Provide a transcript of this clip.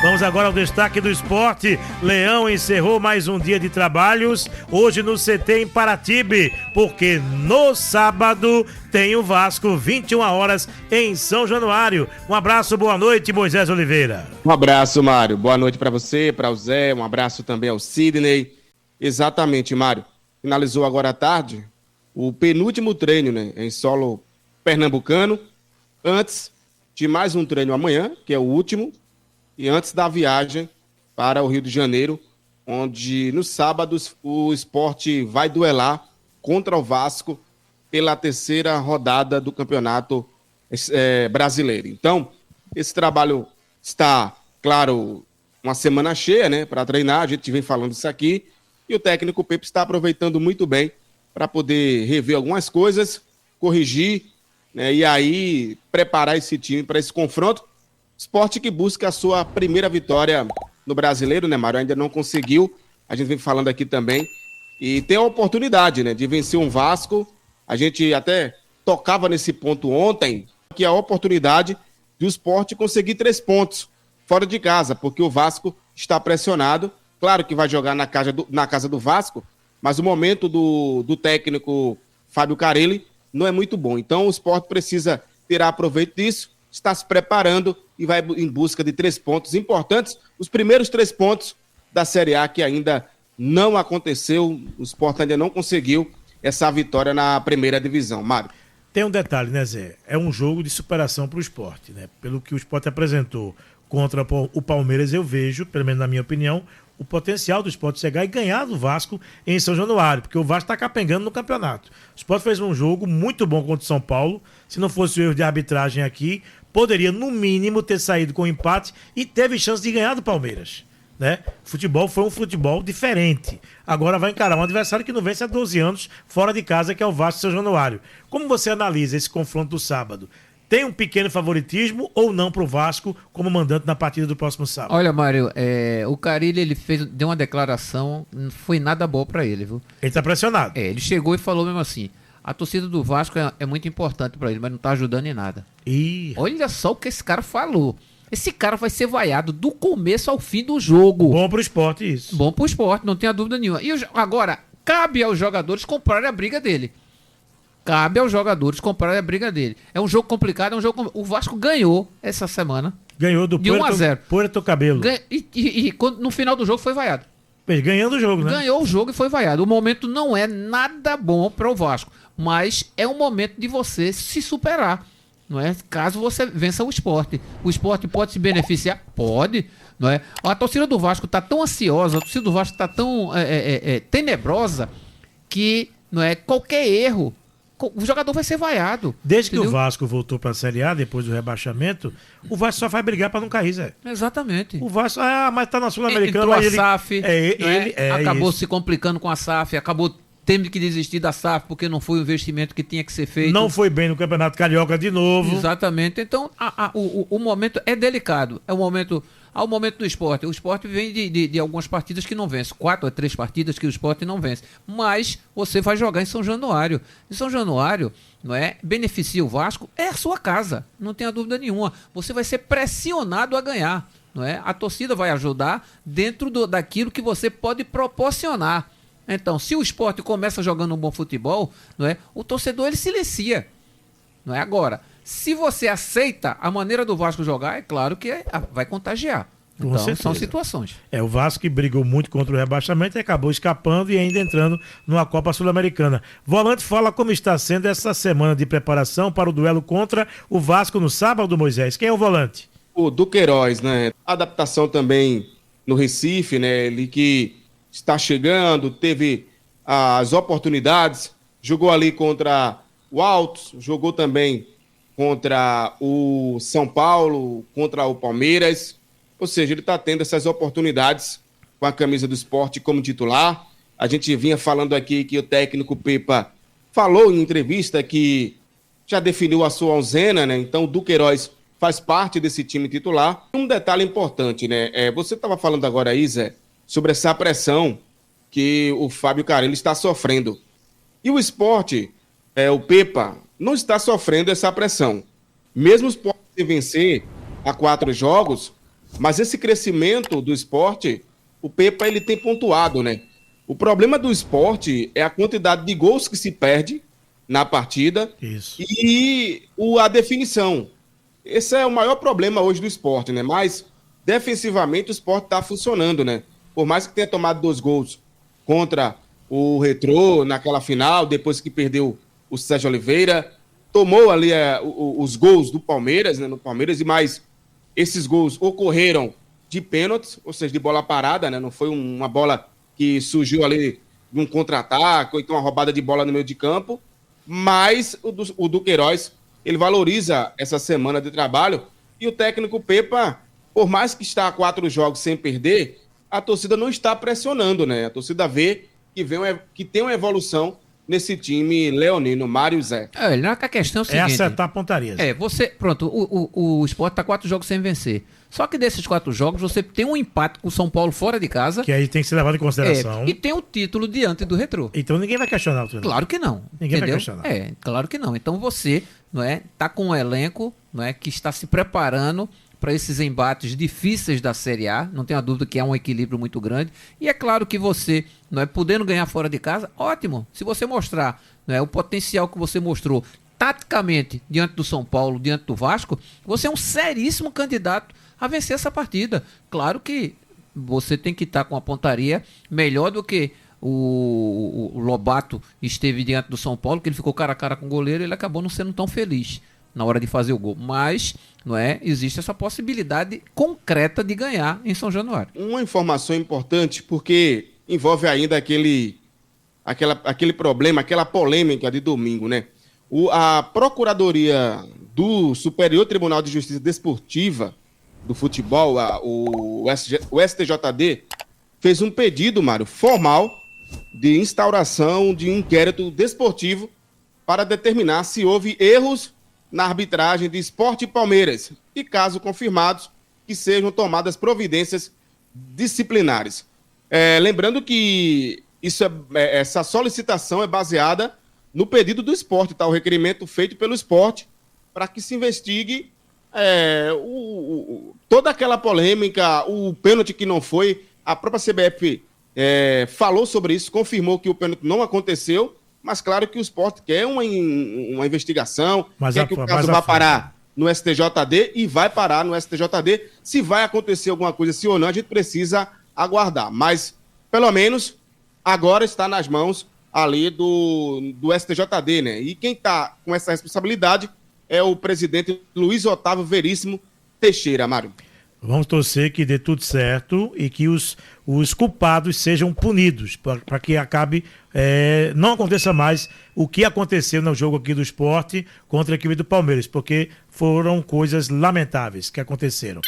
Vamos agora ao destaque do esporte. Leão encerrou mais um dia de trabalhos, hoje no CT em Paratibe, porque no sábado tem o Vasco, 21 horas, em São Januário. Um abraço, boa noite, Moisés Oliveira. Um abraço, Mário. Boa noite para você, para o Zé, um abraço também ao Sidney. Exatamente, Mário. Finalizou agora à tarde o penúltimo treino, né, em solo pernambucano, antes de mais um treino amanhã, que é o último, e antes da viagem para o Rio de Janeiro, onde nos sábados o Sport vai duelar contra o Vasco pela terceira rodada do Campeonato Brasileiro. Então, esse trabalho está, claro, uma semana cheia, né, para treinar, a gente vem falando isso aqui, e o técnico Pepe está aproveitando muito bem para poder rever algumas coisas, corrigir, né, e aí preparar esse time para esse confronto. Sport que busca a sua primeira vitória no Brasileiro, né, Mário? Ainda não conseguiu, a gente vem falando aqui também, e tem a oportunidade, né, de vencer um Vasco. A gente até tocava nesse ponto ontem, que é a oportunidade do Sport conseguir 3 pontos fora de casa, porque o Vasco está pressionado. Claro que vai jogar na casa do Vasco, mas o momento do técnico Fábio Carelli não é muito bom. Então o Sport precisa tirar proveito disso, está se preparando e vai em busca de 3 pontos importantes, os primeiros 3 pontos da Série A, que ainda não aconteceu, o Sport ainda não conseguiu essa vitória na primeira divisão. Mário. Tem um detalhe, né, Zé? É um jogo de superação para o Sport, né? Pelo que o Sport apresentou contra o Palmeiras, eu vejo, pelo menos na minha opinião, o potencial do Sport chegar e ganhar do Vasco em São Januário, porque o Vasco está capengando no campeonato. O Sport fez um jogo muito bom contra o São Paulo, se não fosse o erro de arbitragem aqui, poderia no mínimo ter saído com empate e teve chance de ganhar do Palmeiras, né? Futebol foi um futebol diferente. Agora vai encarar um adversário que não vence há 12 anos fora de casa, que é o Vasco São Januário. Como você analisa esse confronto do sábado? Tem um pequeno favoritismo ou não para o Vasco como mandante na partida do próximo sábado? Olha, Mário, o Carille, ele deu uma declaração, não foi nada boa para ele, viu? Ele está pressionado. Ele chegou e falou mesmo assim, a torcida do Vasco é muito importante para ele, mas não está ajudando em nada. Olha só o que esse cara falou. Esse cara vai ser vaiado do começo ao fim do jogo. Bom pro esporte isso. Bom pro esporte, não tenha dúvida nenhuma. E agora, cabe aos jogadores comprarem a briga dele. Cabe aos jogadores comprarem a briga dele. É um jogo complicado, o Vasco ganhou essa semana. Ganhou do de 1-0. Puerto Cabelo. E no final do jogo foi vaiado. Ganhando o jogo, né? Ganhou o jogo e foi vaiado. O momento não é nada bom para o Vasco, mas é um momento de você se superar, não é? Caso você vença o Sport. O Sport pode se beneficiar? Pode, não é? A torcida do Vasco está tão ansiosa, a torcida do Vasco está tão tenebrosa que, não é, qualquer erro o jogador vai ser vaiado. Desde entendeu? Que o Vasco voltou para a Série A, depois do rebaixamento, o Vasco só vai brigar para não cair, Zé. Exatamente. O Vasco, mas tá na Sul-Americana. Entrou a SAF, acabou isso. Se complicando com a SAF, acabou tendo que desistir da SAF porque não foi o investimento que tinha que ser feito. Não foi bem no Campeonato Carioca de novo. Exatamente. Então, o momento é delicado. É o momento do Sport. O Sport vem de algumas partidas que não vence. 4 a 3 partidas que o Sport não vence. Mas você vai jogar em São Januário. Em São Januário, não é? Beneficia o Vasco, é a sua casa. Não tenha dúvida nenhuma. Você vai ser pressionado a ganhar. Não é? A torcida vai ajudar dentro daquilo que você pode proporcionar. Então, se o Sport começa jogando um bom futebol, não é? O torcedor ele silencia. Não é? Agora, se você aceita a maneira do Vasco jogar, é claro que vai contagiar. Então, são situações. O Vasco que brigou muito contra o rebaixamento e acabou escapando e ainda entrando numa Copa Sul-Americana. Volante, fala como está sendo essa semana de preparação para o duelo contra o Vasco no sábado, Moisés. Quem é o volante? O Duqueiroz, né? Adaptação também no Recife, né? Ele que está chegando, teve as oportunidades, jogou ali contra o Altos, jogou também contra o São Paulo, contra o Palmeiras, ou seja, ele está tendo essas oportunidades com a camisa do Sport como titular. A gente vinha falando aqui que o técnico Pepa falou em entrevista que já definiu a sua onzena, né? Então o Duqueiroz faz parte desse time titular. Um detalhe importante, né? Você estava falando agora aí, Zé, sobre essa pressão que o Fábio Carelli está sofrendo. E o Sport, o Pepa, não está sofrendo essa pressão. Mesmo o Sport sem vencer há 4 jogos, Mas esse crescimento do esporte, o Pepa ele tem pontuado, né? O problema do esporte é a quantidade de gols que se perde na partida. Isso. E a definição. Esse é o maior problema hoje do esporte, né? Mas defensivamente o esporte está funcionando, né? Por mais que tenha tomado 2 gols contra o Retrô naquela final, depois que perdeu o Sérgio Oliveira, tomou ali os gols do Palmeiras, né? No Palmeiras, e mais esses gols ocorreram de pênaltis, ou seja, de bola parada, né? Não foi uma bola que surgiu ali num contra-ataque, ou então uma roubada de bola no meio de campo. Mas o Duqueiroz, ele valoriza essa semana de trabalho, e o técnico Pepa, por mais que está a 4 jogos sem perder, a torcida não está pressionando, né? A torcida vê que tem uma evolução nesse time leonino, Mário Zé. Não é que a questão é o seguinte... É acertar a pontaria. Pronto, o Sport está 4 jogos sem vencer. Só que desses 4 jogos, você tem um empate com o São Paulo fora de casa. Que aí tem que ser levado em consideração. E tem o título diante do Retrô. Então ninguém vai questionar o treinador. Claro que não. Ninguém entendeu? vai questionar. Claro que não. Então você, não é, tá com um elenco, não é, que está se preparando para esses embates difíceis da Série A. Não tenho a dúvida que há um equilíbrio muito grande. E é claro que você, não é, podendo ganhar fora de casa, ótimo. Se você mostrar, não é, o potencial que você mostrou taticamente diante do São Paulo, diante do Vasco, você é um seríssimo candidato a vencer essa partida. Claro que você tem que estar com a pontaria melhor do que o Lobato esteve diante do São Paulo, que ele ficou cara a cara com o goleiro e ele acabou não sendo tão feliz na hora de fazer o gol. Mas, não é, existe essa possibilidade concreta de ganhar em São Januário. Uma informação importante, porque envolve ainda aquele problema, aquela polêmica de domingo, né? A Procuradoria do Superior Tribunal de Justiça Desportiva do Futebol, o STJD, fez um pedido, Mário, formal de instauração de um inquérito desportivo para determinar se houve erros na arbitragem de Sport e Palmeiras e, caso confirmados, que sejam tomadas providências disciplinares. Lembrando que essa solicitação é baseada no pedido do Sport, tá? O requerimento feito pelo Sport para que se investigue toda aquela polêmica, o pênalti que não foi. A própria CBF falou sobre isso, confirmou que o pênalti não aconteceu, mas claro que o Sport quer uma investigação, quer que o caso vá parar no STJD e vai parar no STJD. Se vai acontecer alguma coisa, sim ou não, a gente precisa aguardar. Mas, pelo menos, agora está nas mãos ali do STJD, né? E quem está com essa responsabilidade é o presidente Luiz Otávio Veríssimo Teixeira, Mário. Vamos torcer que dê tudo certo e que os culpados sejam punidos, para que acabe, não aconteça mais o que aconteceu no jogo aqui do Sport contra a equipe do Palmeiras, porque foram coisas lamentáveis que aconteceram.